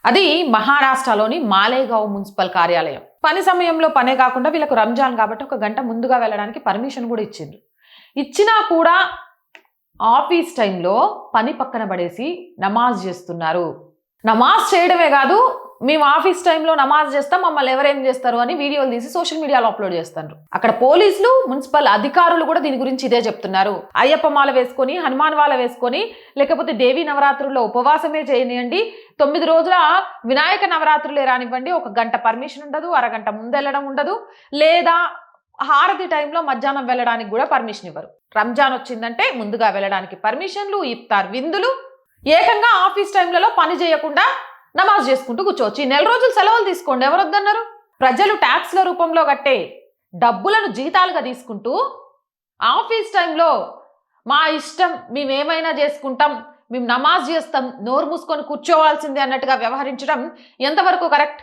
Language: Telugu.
అది మహారాష్ట్రలోని మాలేగావ్ మున్సిపల్ కార్యాలయం. పని సమయంలో పనే కాకుండా వీళ్ళకు రంజాన్ కాబట్టి ఒక గంట ముందుగా వెళ్ళడానికి పర్మిషన్ కూడా ఇచ్చిండ్రు. ఇచ్చినా కూడా ఆఫీస్ టైంలో పని పక్కన పడేసి నమాజ్ చేస్తున్నారు. నమాజ్ చేయడమే కాదు, మేము ఆఫీస్ టైంలో నమాజ్ చేస్తాం, మమ్మల్ని ఎవరేం చేస్తారు అని వీడియోలు తీసి సోషల్ మీడియాలో అప్లోడ్ చేస్తారు. అక్కడ పోలీసులు, మున్సిపల్ అధికారులు కూడా దీని గురించి ఇదే చెప్తున్నారు. అయ్యప్ప మాల వేసుకొని, హనుమాన్ మాల వేసుకొని, లేకపోతే దేవీ నవరాత్రుల్లో ఉపవాసమే చేయనియండి, 9 రోజుల వినాయక నవరాత్రులే రానివ్వండి, ఒక గంట పర్మిషన్ ఉండదు, అరగంట ముందు వెళ్ళడం ఉండదు, లేదా హారతి టైంలో మధ్యాహ్నం వెళ్ళడానికి కూడా పర్మిషన్ ఇవ్వరు. రంజాన్ వచ్చిందంటే ముందుగా వెళ్ళడానికి పర్మిషన్లు, ఇఫ్తార్ విందులు, ఏకంగా ఆఫీస్ టైంలలో పని చేయకుండా నమాజ్ చేసుకుంటూ కూర్చోవచ్చు. ఈ 4 రోజులు సెలవులు తీసుకోండి, ఎవరు వద్దన్నారు? ప్రజలు ట్యాక్స్ల రూపంలో కట్టే డబ్బులను జీతాలుగా తీసుకుంటూ ఆఫీస్ టైంలో మా ఇష్టం, మేమేమైనా చేసుకుంటాం, మేము నమాజ్ చేస్తాం, నోరు మూసుకొని కూర్చోవాల్సిందే అన్నట్టుగా వ్యవహరించడం ఎంతవరకు కరెక్ట్?